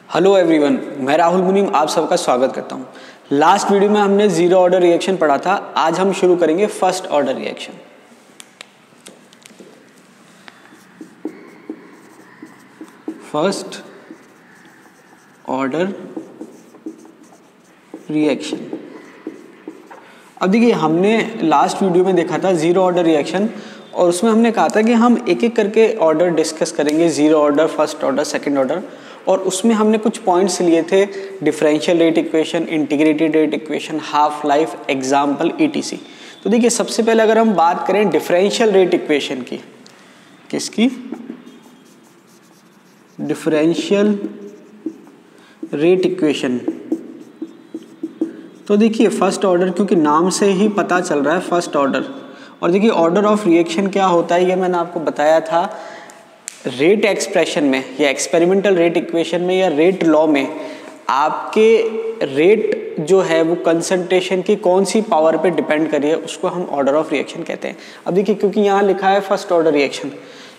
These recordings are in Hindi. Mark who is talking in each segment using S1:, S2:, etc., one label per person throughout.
S1: हेलो एवरीवन, मैं राहुल मुनीम आप सबका स्वागत करता हूं। लास्ट वीडियो में हमने जीरो ऑर्डर रिएक्शन पढ़ा था। आज हम शुरू करेंगे first order reaction. First order reaction. अब देखिए, हमने लास्ट वीडियो में देखा था जीरो ऑर्डर रिएक्शन और उसमें हमने कहा था कि हम एक एक करके ऑर्डर डिस्कस करेंगे, zero order, first order, second order. और उसमें हमने कुछ पॉइंट्स लिए थे, differential rate equation, integrated rate equation, half life, example, etc. तो देखिए, सबसे पहले अगर हम बात करें डिफरेंशियल रेट इक्वेशन की, किसकी? Differential rate equation. तो देखिए फर्स्ट ऑर्डर, क्योंकि नाम से ही पता चल रहा है फर्स्ट ऑर्डर। और देखिए ऑर्डर ऑफ रिएक्शन क्या होता है, ये मैंने आपको बताया था रेट एक्सप्रेशन में या एक्सपेरिमेंटल रेट इक्वेशन में या रेट लॉ में। आपके रेट जो है वो कंसंट्रेशन की कौन सी पावर पे डिपेंड करी है, उसको हम ऑर्डर ऑफ रिएक्शन कहते हैं। अब देखिए, क्योंकि यहाँ लिखा है फर्स्ट ऑर्डर रिएक्शन,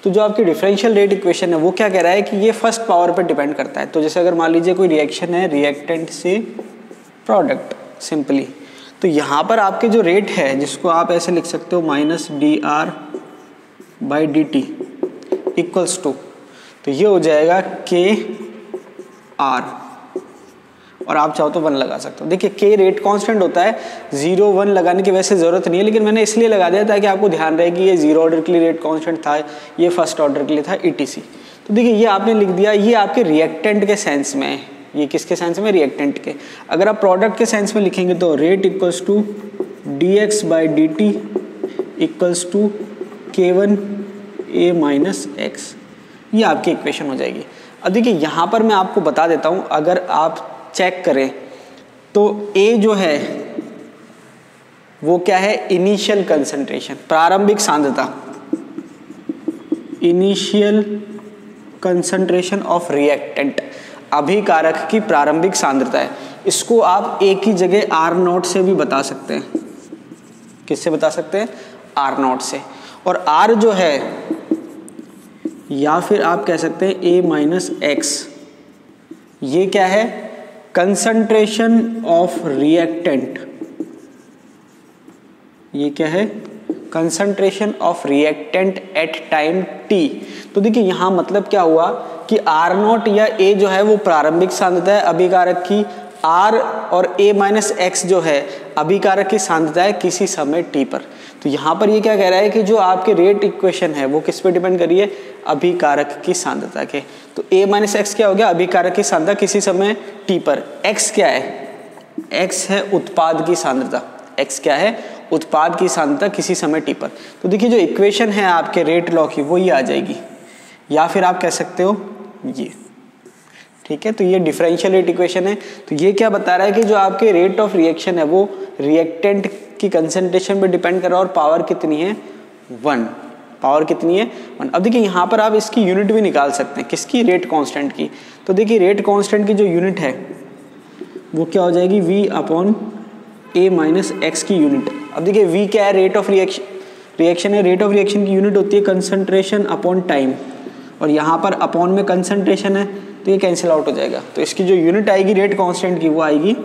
S1: तो जो आपकी डिफरेंशियल रेट इक्वेशन है वो क्या कह रहा है कि ये फर्स्ट पावर पे डिपेंड करता है। तो जैसे अगर मान लीजिए कोई रिएक्शन है रिएक्टेंट से प्रोडक्ट सिंपली, तो यहाँ पर आपके जो रेट है जिसको आप ऐसे लिख सकते हो -dr/dt इक्वल्स टू, तो ये हो जाएगा KR, और आप चाहो तो 1 लगा सकते हो। देखिए K रेट कांस्टेंट होता है, 0 1 लगाने की वैसे ज़रूरत नहीं है, लेकिन मैंने इसलिए लगा दिया ताकि आपको ध्यान रहे कि ये जीरो ऑर्डर के लिए रेट कांस्टेंट था, ये फर्स्ट ऑर्डर के लिए था ETC। तो देखिए ये आपने लिख दिया, ये आपके रिएक्टेंट के सेंस में है। ये किसके सेंस में? रिएक्टेंट के। अगर आप प्रोडक्ट के सेंस में लिखेंगे तो rate equals to dx/dt equals to K1A-x, ये आपकी इक्वेशन हो जाएगी। अब देखिए यहाँ पर मैं आपको बता देता हूँ, अगर आप चेक करें तो A जो है वो क्या है? इनिशियल कंसंट्रेशन, प्रारंभिक सांद्रता, इनिशियल कंसंट्रेशन ऑफ रिएक्टेंट, अभिकारक की प्रारंभिक सांद्रता है। इसको आप एक ही जगह R0 से भी बता सकते हैं। किससे बता सकते हैं? R0 से। और R जो है, या फिर आप कह सकते हैं A-x, ये क्या है? Concentration of reactant. ये क्या है? Concentration of reactant at time t। तो देखिए यहाँ मतलब क्या हुआ कि R0 या A जो है वो प्रारंभिक सांद्रता है अभिकारक की, R और A-x जो है अभिकारक की सांद्रता है किसी समय t पर। तो यहाँ पर ये क्या कह रहा है कि जो आपके रेट इक्वेशन है वो किस पे डिपेंड करी है? अभिकारक की सांद्रता के। तो A-x क्या हो गया? अभिकारक की सांद्रता किसी समय t पर। x क्या है? x है उत्पाद की सांद्रता। x क्या है? उत्पाद की सांद्रता किसी समय t पर। तो देखिए जो इक्वेशन है आपके रेट लॉ की वो ये आ जाएगी, या फिर आप कह सकते हो ये। ठीक है, तो ये डिफरेंशियल रेट इक्वेशन है। तो ये क्या बता रहा है कि जो आपके रेट ऑफ रिएक्शन है वो रिएक्टेंट की कंसंट्रेशन पे डिपेंड कर रहा है, और पावर कितनी है? 1। पावर कितनी है? 1। अब देखिए यहाँ पर आप इसकी यूनिट भी निकाल सकते हैं। किसकी? रेट कांस्टेंट की। तो देखिए रेट कांस्टेंट की जो यूनिट है वो क्या हो जाएगी? V/A-x की यूनिट। अब देखिए V क्या है? रेट ऑफ रिएक्शन है। रेट ऑफ रिएक्शन की यूनिट होती है कंसंट्रेशन अपॉन टाइम, और यहाँ पर अपॉन में कंसंट्रेशन है तो ये कैंसिल आउट हो जाएगा। तो इसकी जो यूनिट आएगी रेट कांस्टेंट की वो आएगी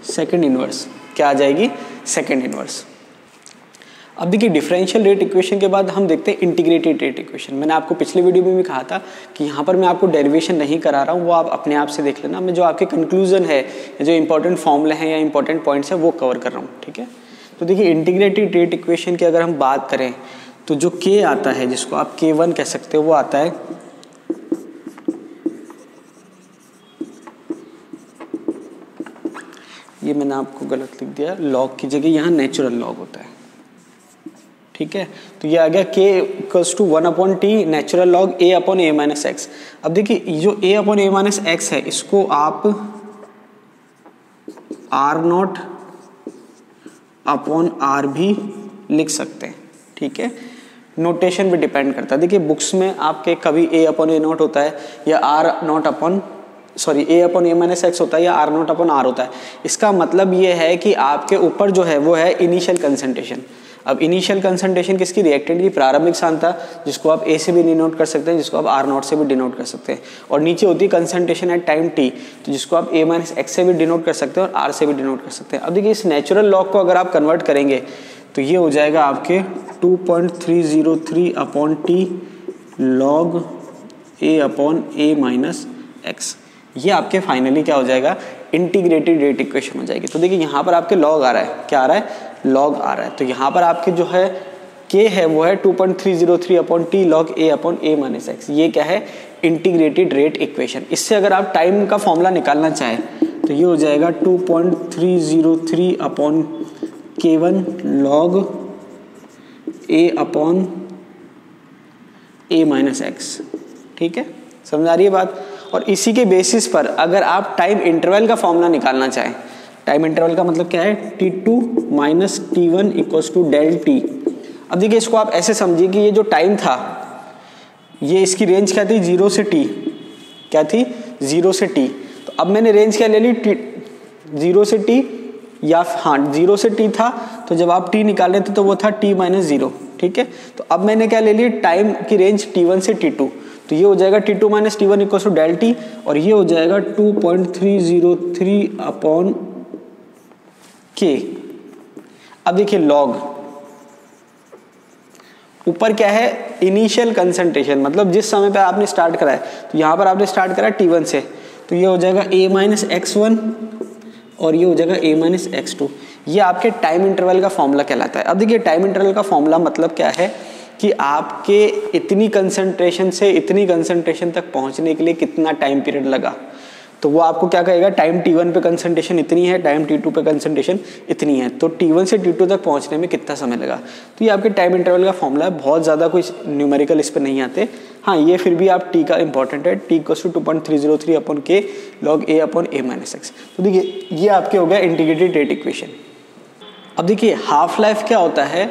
S1: सेकंड इनवर्स। क्या आ जाएगी? Second inverse. अब देखिए डिफरेंशियल रेट इक्वेशन के बाद हम देखते हैं इंटीग्रेटेड रेट इक्वेशन। मैंने आपको पिछले वीडियो में भी कहा था कि यहाँ पर मैं आपको डेरिवेशन नहीं करा रहा हूँ, वो आप अपने आप से देख लेना। मैं जो आपके कंक्लूजन है, जो इंपॉर्टेंट फॉर्मूले हैं या इंपॉर्टेंट पॉइंट्स हैं वो कवर कर रहा हूँ। ठीक है, तो देखिए इंटीग्रेटेड रेट इक्वेशन की अगर हम बात करें तो जो K आता है, जिसको आप K1 कह सकते हो, वो आता है ये मैंने आपको गलत लिख दिया, लॉग की जगह यहाँ नेचुरल लॉग होता है। ठीक है, तो ये आ गया K equals to 1/t natural log A/A-x। अब देखिए जो A/A-x है इसको आप R0/R भी लिख सकते हैं। ठीक है, नोटेशन पे डिपेंड करता है। देखिए बुक्स में आपके कभी A/A0 होता है या A/A-x होता है या R0/R होता है। इसका मतलब ये है कि आपके ऊपर जो है वो है इनिशियल कंसंट्रेशन, अब इनिशियल कंसंट्रेशन किसकी, रिएक्टेंट की प्रारंभिक सांद्रता, जिसको आप ए से भी डिनोट कर सकते हैं, जिसको आप आर नॉट से भी डिनोट कर सकते हैं। और नीचे होती है कंसंट्रेशन एट टाइम टी, तो जिसको आप ए माइनस एक्स से भी डिनोट कर सकते हैं और आर से भी डिनोट कर सकते हैं। अब देखिए इस नेचुरल लॉग को अगर आप कन्वर्ट करेंगे तो ये हो जाएगा आपके 2.303 अपॉन टी लॉग ए अपॉन ए माइनस एक्स। ये आपके फाइनली क्या हो जाएगा, इंटीग्रेटेड रेट इक्वेशन हो जाएगी। तो देखिए यहाँ पर आपके लॉग आ रहा है, क्या आ रहा है, लॉग आ रहा है। तो यहाँ पर आपके जो है के है वो है 2.303 अपॉन टी लॉग ए अपॉन ए माइनस एक्स। ये क्या है, इंटीग्रेटेड रेट इक्वेशन। इससे अगर आप टाइम का फॉर्मूला निकालना चाहें तो ये हो जाएगा 2.303 अपॉन K1 लॉग ए अपॉन ए माइनस एक्स। ठीक है, समझ आ रही है बात। और इसी के बेसिस पर अगर आप टाइम इंटरवल का फॉर्मूला निकालना चाहें, टाइम इंटरवल का मतलब क्या है, T2 minus T1 equals to del T. अब देखिए इसको आप ऐसे समझिए कि ये जो टाइम था, ये इसकी रेंज क्या थी, 0 से T, क्या थी, 0 से T। तो अब मैंने रेंज क्या ले ली, 0 से T, या हाँ 0 से T था, तो जब आप T निकाल रहे थे तो वो था T माइनस 0। ठीक है, तो अब मैंने क्या ले ली, टाइम की रेंज T1 से T2, तो ये हो जाएगा T2 minus T1 equal to del T, और ये हो जाएगा 2.303 अपॉन के। अब देखिए लॉग, ऊपर क्या है, इनिशियल कंसंट्रेशन, मतलब जिस समय पे आपने स्टार्ट करा है, तो यहाँ पर आपने स्टार्ट करा T1 से, तो ये हो जाएगा a माइनस x1 और ये हो जाएगा a माइनस x2। ये आपके टाइम इंटरवल का फॉर्मूला कहलाता है। अब देखिए टाइम इंटरवल का फॉर्मूला मतलब क्या है कि आपके इतनी कंसंट्रेशन से इतनी कंसंट्रेशन तक पहुंचने के लिए कितना टाइम पीरियड लगा, तो वो आपको क्या कहेगा, टाइम T1 पे कंसंट्रेशन इतनी है, टाइम T2 पे कंसंट्रेशन इतनी है, तो T1 से T2 तक पहुंचने में कितना समय लगा। तो ये आपके टाइम इंटरवल का फॉर्मूला है। बहुत ज़्यादा कोई न्यूमेरिकल इस पर नहीं आते। हाँ, ये फिर भी आप T का इंपॉर्टेंट है, T इक्वल्स टू 2.303 अपॉन के लॉग ए अपॉन ए माइनस एक्स। तो देखिए ये आपके हो गया इंटीग्रेटेड रेट इक्वेशन। अब देखिए हाफ लाइफ क्या होता है,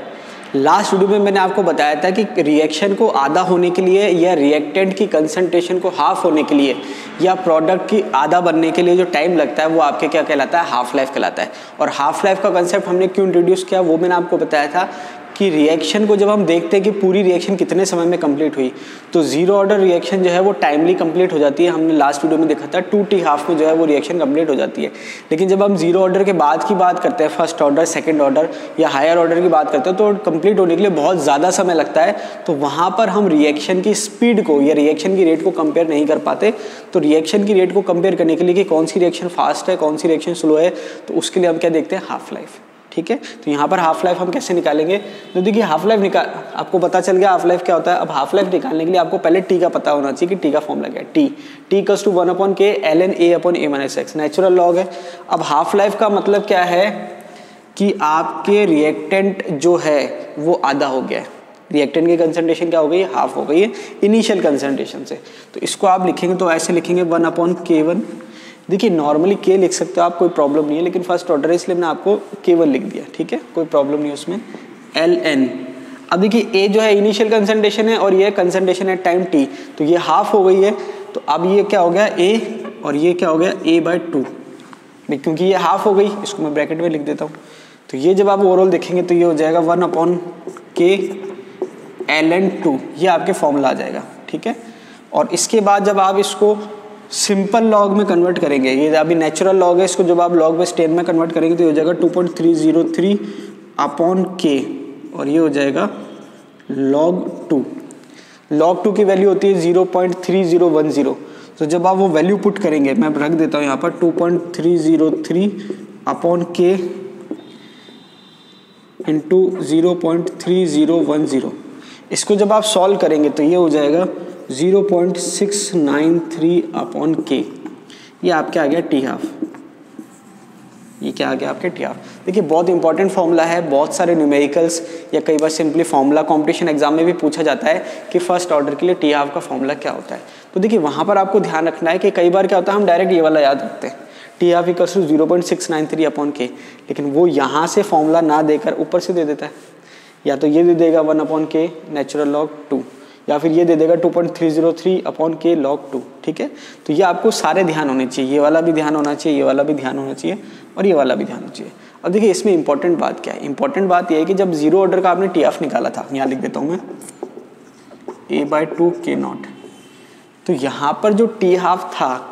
S1: लास्ट वीडियो में मैंने आपको बताया था कि रिएक्शन को आधा होने के लिए या रिएक्टेंट की कंसंट्रेशन को हाफ होने के लिए या प्रोडक्ट की आधा बनने के लिए जो टाइम लगता है वो आपके क्या कहलाता है, हाफ लाइफ कहलाता है। और हाफ लाइफ का कंसेप्ट हमने क्यों इंट्रोड्यूस किया वो मैंने आपको बताया था कि रिएक्शन को जब हम देखते हैं कि पूरी रिएक्शन कितने समय में कंप्लीट हुई, तो जीरो ऑर्डर रिएक्शन जो है वो टाइमली कंप्लीट हो जाती है। हमने लास्ट वीडियो में देखा था 2t हाफ में जो है वो रिएक्शन कंप्लीट हो जाती है। लेकिन जब हम जीरो ऑर्डर के बाद की बात करते हैं, फर्स्ट ऑर्डर, सेकंड ऑर्डर या हायर ऑर्डर की बात करते हैं, तो कंप्लीट होने के लिए बहुत ज़्यादा समय लगता है। तो वहाँ पर हम रिएक्शन की स्पीड को या रिएक्शन की रेट को कंपेयर नहीं कर पाते। तो रिएक्शन की रेट को कंपेयर करने के लिए कि कौन सी रिएक्शन फास्ट है, कौन सी रिएक्शन स्लो है, तो उसके लिए हम क्या देखते हैं, हाफ लाइफ। ठीक है, तो यहाँ पर हाफ लाइफ हम कैसे निकालेंगे, तो देखिए हाफ लाइफ आपको पता चल गया हाफ लाइफ क्या होता है। अब हाफ लाइफ निकालने के लिए आपको पहले टी का पता होना चाहिए कि टी का फॉर्मूला क्या है। टी इक्वल्स टू 1 अपॉन के ln a upon a minus x, natural log है। अब हाफ लाइफ का मतलब क्या है कि आपके रिएक्टेंट जो है वो आधा हो गया है, रिएक्टेंट की कंसंट्रेशन क्या हो गई है, हाफ हो गई है इनिशियल कंसंट्रेशन से। तो इसको आप लिखेंगे तो ऐसे लिखेंगे 1 अपॉन K1। देखिए नॉर्मली के लिख सकते हो आप, कोई प्रॉब्लम नहीं है, लेकिन फर्स्ट ऑर्डर है इसलिए मैंने आपको K1 लिख दिया। ठीक है, कोई प्रॉब्लम नहीं उसमें। ln, अब देखिए ए जो है इनिशियल कंसंट्रेशन है और ये कंसंट्रेशन है टाइम t, तो ये हाफ हो गई है। तो अब ये क्या हो गया a और ये क्या हो गया a/2, क्योंकि ये हाफ हो गई, इसको मैं ब्रैकेट में लिख देता हूँ। तो ये जब आप ओवरऑल देखेंगे तो ये हो जाएगा 1 अपॉन के ln 2, ये आपके फॉर्मूला आ जाएगा। ठीक है, और इसके बाद जब आप इसको सिंपल लॉग में कन्वर्ट करेंगे, ये अभी नेचुरल लॉग है, इसको जब आप लॉग बेस 10 में कन्वर्ट करेंगे तो ये हो जाएगा 2.303 अपॉन के, और ये हो जाएगा log 2। log 2 की वैल्यू होती है 0.3010। तो जब आप वो वैल्यू पुट करेंगे, मैं रख देता हूँ यहाँ पर 2.303 अपॉन के इंटू 0.3010, इसको जब आप सॉल्व करेंगे तो ये हो जाएगा 0.693 अपॉन के। ये आपके आ गया टी हाफ, ये क्या आ गया आपके टी हाफ। देखिए बहुत इंपॉर्टेंट फॉर्मूला है, बहुत सारे न्यूमेरिकल्स या कई बार सिंपली फॉर्मूला कंपटीशन एग्जाम में भी पूछा जाता है कि फर्स्ट ऑर्डर के लिए टी हाफ का फॉर्मूला क्या होता है। तो देखिए वहाँ पर आपको ध्यान रखना है कि कई बार क्या होता है हम डायरेक्ट ये वाला याद रखते हैं, T half equals to 0.693 upon K, लेकिन वो यहाँ से फॉर्मूला ना देकर ऊपर से दे देता है, या तो ये दे देगा 1 अपॉन के नेचुरल लॉग 2, या फिर ये दे देगा 2.303 अपॉन k log 2। ठीक है, तो ये आपको सारे ध्यान होने चाहिए, ये वाला भी ध्यान होना चाहिए, ये वाला भी ध्यान होना चाहिए और ये वाला भी ध्यान होना चाहिए। अब देखिए इसमें इंपॉर्टेंट बात क्या है, इंपॉर्टेंट बात ये है कि जब जीरो ऑर्डर का आपने टी ऑफ निकाला था, यहाँ लिख देता हूँ मैं a/2 k0, तो यहाँ पर जो टी हाफ था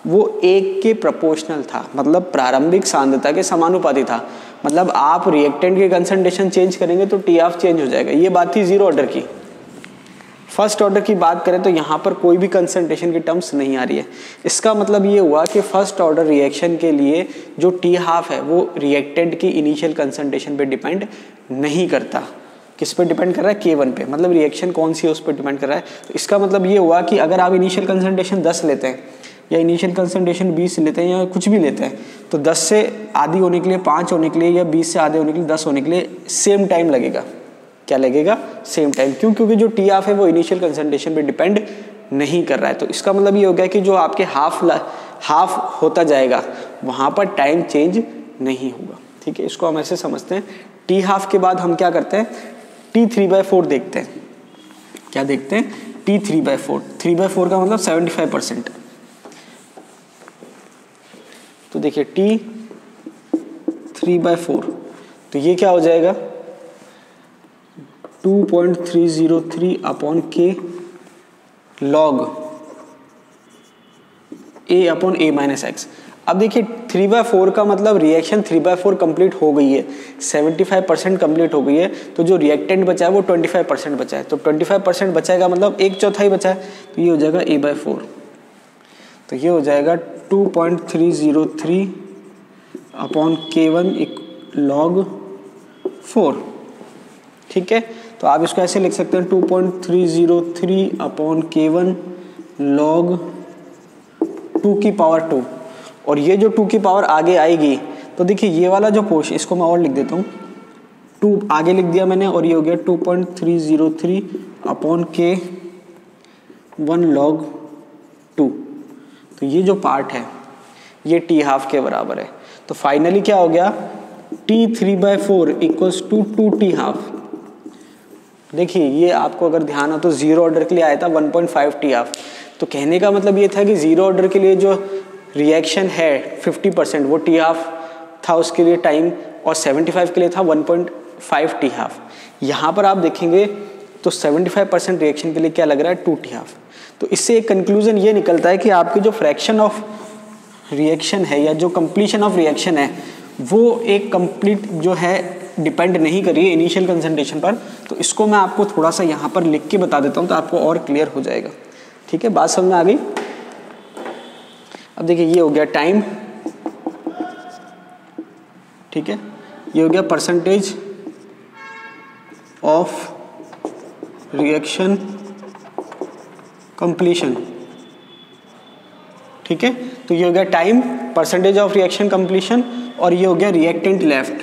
S1: वो 1 के प्रोपोर्शनल था, मतलब प्रारंभिक सांद्रता के समानुपाती था। मतलब आप रिएक्टेंट के कंसंट्रेशन चेंज करेंगे तो टी हाफ चेंज हो जाएगा। ये बात थी जीरो ऑर्डर की। फर्स्ट ऑर्डर की बात करें तो यहाँ पर कोई भी कंसंट्रेशन की टर्म्स नहीं आ रही है। इसका मतलब ये हुआ कि फर्स्ट ऑर्डर रिएक्शन के लिए जो टी हाफ है वो रिएक्टेंट की इनिशियल कंसंट्रेशन पे डिपेंड नहीं करता। किस पे डिपेंड कर रहा है? K1 पे, मतलब रिएक्शन कौन सी है उस पर डिपेंड कर रहा है। तो इसका मतलब ये हुआ कि अगर आप इनिशियल कंसंट्रेशन 10 लेते हैं या इनिशियल कंसंट्रेशन 20 लेते हैं या कुछ भी लेते हैं, तो 10 से आधी होने के लिए, 5 होने के लिए या 20 से आधे होने के लिए, 10 होने के लिए सेम टाइम लगेगा। क्या लगेगा? Same time. क्यों? क्योंकि जो टी ऑफ है वो इनिशियल कंसंट्रेशन पे डिपेंड नहीं कर रहा है। तो इसका मतलब ये हो गया कि जो आपके हाफ होता जाएगा वहाँ पर टाइम चेंज नहीं होगा। ठीक है, इसको हम ऐसे समझते हैं। टी हाफ के बाद हम क्या करते हैं? T3/4 देखते हैं। क्या देखते हैं? T3/4। 3/4 का मतलब 75%। तो देखिए T3/4, तो ये क्या हो जाएगा? 2.303 upon k log a upon a minus x. अब देखिए 3/4 का मतलब रिएक्शन 3/4 कंप्लीट हो गई है, 75% कंप्लीट हो गई है, तो जो रिएक्टेंट बचा है वो 25% बचा है। तो 25% बचाएगा मतलब 1/4 बचा है, तो ये हो जाएगा a/4। तो ये हो जाएगा 2.303 अपॉन k1 log 4। ठीक है, तो आप इसको ऐसे लिख सकते हैं 2.303 अपॉन k1 log 2 की पावर 2। और ये जो 2 की पावर आगे आएगी, तो देखिए ये वाला जो पोर्शन, इसको मैं और लिख देता हूँ, 2 आगे लिख दिया मैंने, और ये हो गया 2.303 अपॉन k1 log 2। तो ये जो पार्ट है ये टी हाफ के बराबर है। तो फाइनली क्या हो गया? T3/4 equals to 2 T half. देखिए ये आपको अगर ध्यान हो तो जीरो ऑर्डर के लिए आया था 1.5 टी हाफ। तो कहने का मतलब ये था कि जीरो ऑर्डर के लिए जो रिएक्शन है 50% वो टी हाफ था उसके लिए टाइम, और 75 के लिए था 1.5 टी हाफ। यहाँ पर आप देखेंगे तो 75% रिएक्शन के लिए क्या लग रहा है? 2 टी हाफ। तो इससे एक कंक्लूजन ये निकलता है कि आपकी जो फ्रैक्शन ऑफ रिएक्शन है या जो कंप्लीशन ऑफ रिएक्शन है वो एक कंप्लीट जो है डिपेंड नहीं कर रही है इनिशियल कंसंट्रेशन पर। तो इसको मैं आपको थोड़ा सा यहाँ पर लिख के बता देता हूँ तो आपको और क्लियर हो जाएगा। ठीक है, बात समझ में आ गई? अब देखिए ये हो गया टाइम, ठीक है, ये हो गया परसेंटेज ऑफ रिएक्शन कंप्लीशन। ठीक है, तो ये हो गया time, percentage of reaction completion, और ये हो गया रिएक्टेंट लेफ्ट।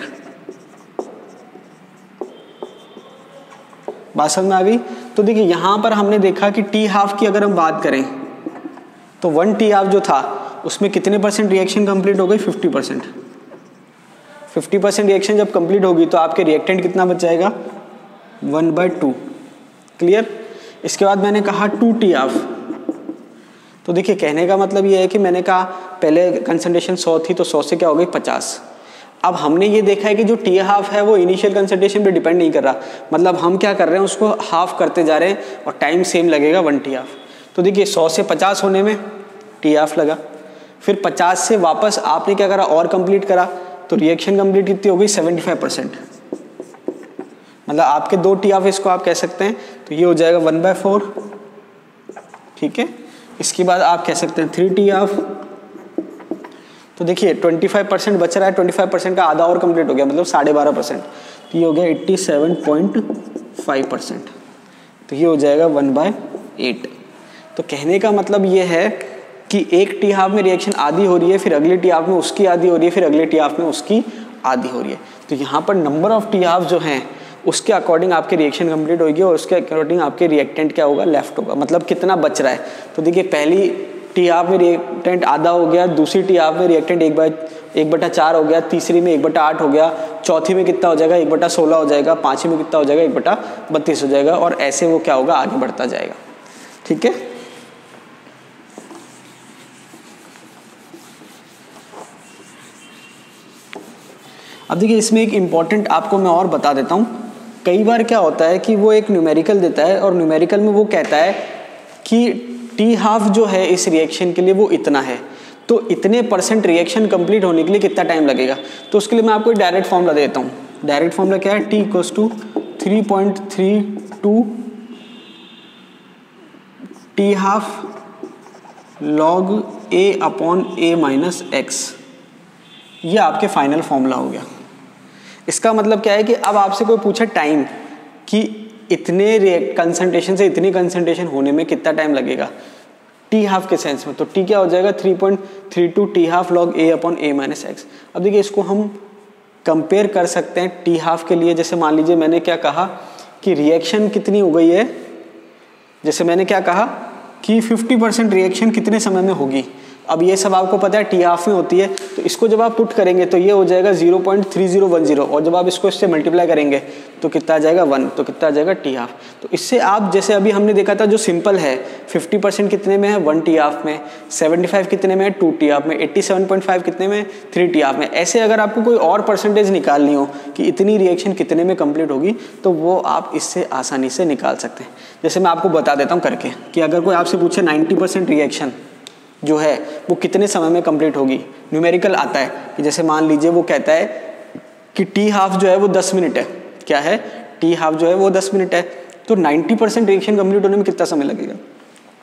S1: बात समझ में आ गई? तो देखिए यहां पर हमने देखा कि टी हाफ की अगर हम बात करें तो 1 टी हाफ जो था उसमें कितने परसेंट रिएक्शन कंप्लीट हो गई? 50%। 50% रिएक्शन जब कंप्लीट होगी तो आपके रिएक्टेंट कितना बच जाएगा? 1/2। क्लियर? इसके बाद मैंने कहा 2 टी हाफ। तो देखिए कहने का मतलब ये है कि मैंने कहा पहले कंसंट्रेशन 100 थी तो 100 से क्या हो गई? 50। अब हमने ये देखा है कि जो टी हाफ है वो इनिशियल कंसंट्रेशन पे डिपेंड नहीं कर रहा, मतलब हम क्या कर रहे हैं उसको हाफ करते जा रहे हैं और टाइम सेम लगेगा 1 टी हाफ। तो देखिए 100 से 50 होने में टी हाफ लगा, फिर 50 से वापस आपने क्या करा? और कंप्लीट करा, तो रिएक्शन कंप्लीट कितनी हो गई? 75%। मतलब आपके 2 टी हाफ इसको आप कह सकते हैं। तो ये हो जाएगा 1/4। ठीक है, इसके बाद आप कह सकते हैं 3 टी हाफ। तो देखिए 25% बच रहा है, 25% का आधा और कंप्लीट हो गया, मतलब 12.5%। तो ये हो गया 87.5%। तो ये हो जाएगा 1/8। तो कहने का मतलब ये है कि एक टी हाफ में रिएक्शन आधी हो रही है, फिर अगले टी हाफ में उसकी आधी हो रही है, फिर अगले टी हाफ में उसकी आधी हो रही है। तो यहाँ पर नंबर ऑफ टी हाफ जो हैं उसके अकॉर्डिंग आपके रिएक्शन कंप्लीट होगी और उसके अकॉर्डिंग आपके रिएक्टेंट क्या होगा? लेफ्ट होगा, मतलब कितना बच रहा है। तो देखिए पहली टी हाफ में रिएक्टेंट आधा हो गया, दूसरी टी हाफ में रिएक्टेंट 1/4 हो गया, तीसरी में 1/8 हो गया, चौथी में कितना हो जाएगा 1/16 हो जाएगा, पाँचवीं में कितना हो जाएगा 1/32 हो जाएगा, और ऐसे वो क्या होगा आगे बढ़ता जाएगा। ठीक है, अब देखिए इसमें एक इम्पॉर्टेंट आपको मैं और बता देता हूँ। कई बार क्या होता है कि वो एक न्यूमेरिकल देता है और न्यूमेरिकल में वो कहता है कि टी हाफ जो है इस रिएक्शन के लिए वो इतना है, तो इतने % रिएक्शन कंप्लीट होने के लिए कितना टाइम लगेगा। तो उसके लिए मैं आपको एक डायरेक्ट फॉर्मूला देता हूँ। डायरेक्ट फॉर्मूला क्या है, T = 3.32 T half log A/A-x, ये आपके फाइनल फॉर्मूला हो गया। इसका मतलब क्या है कि अब आपसे कोई पूछे टाइम कि इतने कंसंट्रेशन से इतनी कंसंट्रेशन होने में कितना टाइम लगेगा टी हाफ के सेंस में, तो टी क्या हो जाएगा 3.32 टी हाफ log A/A-x। अब देखिए इसको हम कंपेयर कर सकते हैं टी हाफ के लिए। जैसे मान लीजिए मैंने क्या कहा कि रिएक्शन कितनी हो गई है, जैसे मैंने क्या कहा कि 50% रिएक्शन कितने समय में होगी। अब ये सब आपको पता है टी हाफ में होती है, तो इसको जब आप पुट करेंगे तो ये हो जाएगा 0.3010, और जब आप इसको इससे मल्टीप्लाई करेंगे तो कितना आ जाएगा 1, तो कितना आ जाएगा टी हाफ। तो इससे आप जैसे अभी हमने देखा था जो सिंपल है 50% कितने में है 1 टी हाफ में, 75 कितने में है 2 टी हाफ में, 87.5 कितने में 3 टी हाफ में। ऐसे अगर आपको कोई और परसेंटेज निकालनी हो कि इतनी रिएक्शन कितने में कंप्लीट होगी, तो वो आप इससे आसानी से निकाल सकते हैं। जैसे मैं आपको बता देता हूँ करके कि अगर कोई आपसे पूछे 90% रिएक्शन जो है वो कितने समय में कंप्लीट होगी, न्यूमेरिकल आता है कि जैसे मान लीजिए वो कहता है कि टी हाफ जो है वो 10 मिनट है। क्या है, टी हाफ जो है वो 10 मिनट है, तो 90% रिएक्शन कंप्लीट होने में कितना समय लगेगा।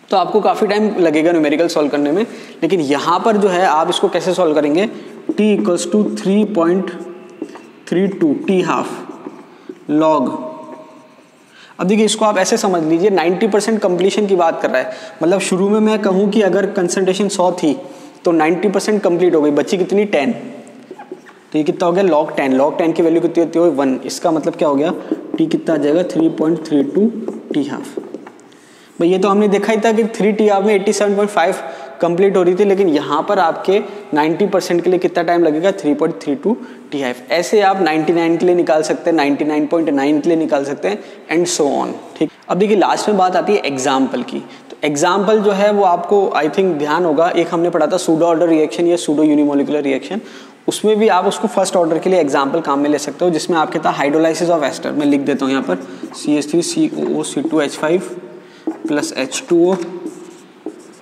S1: तो आपको काफ़ी टाइम लगेगा न्यूमेरिकल सॉल्व करने में, लेकिन यहाँ पर जो है आप इसको कैसे सॉल्व करेंगे, T = 3.32 टी हाफ log। अब देखिए इसको आप ऐसे समझ लीजिए 90% कंप्लीशन की बात कर रहा है, मतलब शुरू में मैं कहूँ कि अगर कंसंट्रेशन 100 थी तो 90% कंप्लीट हो गई, बची कितनी 10, तो ये कितना हो गया log 10। log 10 की वैल्यू कितनी होती है 1, इसका मतलब क्या हो गया T कितना आ जाएगा 3.32 टी हाफ। भाई ये तो हमने देखा ही था कि 3 टी हाफ में 87.5 कंप्लीट हो रही थी, लेकिन यहाँ पर आपके 90% के लिए कितना टाइम लगेगा 3.32 टी हाफ। ऐसे आप 99 के लिए निकाल सकते हैं, 99.9 के लिए निकाल सकते हैं, एंड सो ऑन। ठीक, अब देखिए लास्ट में बात आती है एग्जाम्पल की। तो एग्जाम्पल जो है वो आपको आई थिंक ध्यान होगा, एक हमने पढ़ा था सूडो ऑर्डर रिएक्शन या सूडो यूनिमोलिकुलर रिएक्शन, उसमें भी आप उसको फर्स्ट ऑर्डर के लिए एग्जाम्पल काम में ले सकते हो, जिसमें आपके था हाइड्रोलाइसिस ऑफ एस्टर। मैं लिख देता हूँ यहाँ पर CH3COO C2H5 + H2O,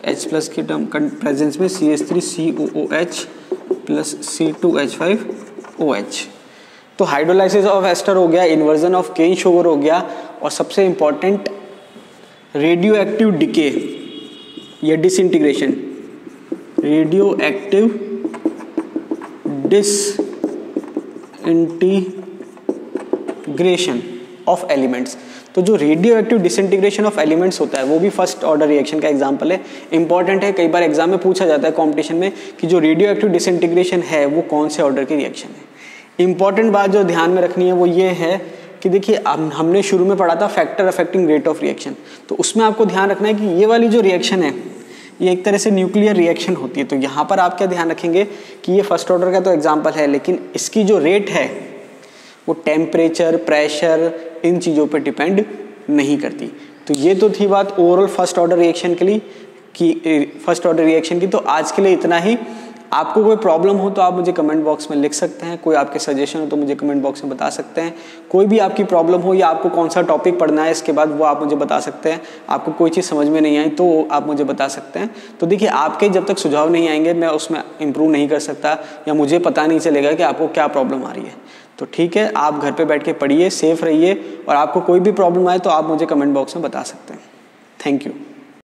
S1: H plus की टर्म प्रेजेंस में CH3COOH + C2H5OH। तो हाइड्रोलाइसिस ऑफ एस्टर हो गया, इन्वर्जन ऑफ केन शुगर हो गया, और सबसे इंपॉर्टेंट रेडियो एक्टिव डिके या disintegration, radio active disintegration of elements. तो जो radio active disintegration of elements होता है वो भी फर्स्ट ऑर्डर रिएक्शन का एग्जांपल है, इंपॉर्टेंट है। कई बार एग्जाम में पूछा जाता है कंपटीशन में कि जो रेडियो एक्टिव डिसइंटीग्रेशन है वो कौन से ऑर्डर की रिएक्शन है। इंपॉर्टेंट बात जो ध्यान में रखनी है वो ये है कि देखिए हमने शुरू में पढ़ा था factor affecting rate of reaction, तो उसमें आपको ध्यान रखना है कि ये वाली जो रिएक्शन है ये एक तरह से न्यूक्लियर रिएक्शन होती है। तो यहाँ पर आप क्या ध्यान रखेंगे कि ये फर्स्ट ऑर्डर का तो एग्जाम्पल है, लेकिन इसकी जो रेट है वो टेम्परेचर, प्रेशर, इन चीज़ों पे डिपेंड नहीं करती। तो ये तो थी बात ओवरऑल फर्स्ट ऑर्डर रिएक्शन के लिए कि फर्स्ट ऑर्डर रिएक्शन की। तो आज के लिए इतना ही। आपको कोई प्रॉब्लम हो तो आप मुझे कमेंट बॉक्स में लिख सकते हैं, कोई आपके सजेशन हो तो मुझे कमेंट बॉक्स में बता सकते हैं। कोई भी आपकी प्रॉब्लम हो या आपको कौन सा टॉपिक पढ़ना है इसके बाद वो आप मुझे बता सकते हैं। आपको कोई चीज़ समझ में नहीं आई तो आप मुझे बता सकते हैं। तो देखिए आपके जब तक सुझाव नहीं आएंगे मैं उसमें इम्प्रूव नहीं कर सकता, या मुझे पता नहीं चलेगा कि आपको क्या प्रॉब्लम आ रही है। तो ठीक है, आप घर पे बैठ के पढ़िए, सेफ रहिए, और आपको कोई भी प्रॉब्लम आए तो आप मुझे कमेंट बॉक्स में बता सकते हैं। Thank you.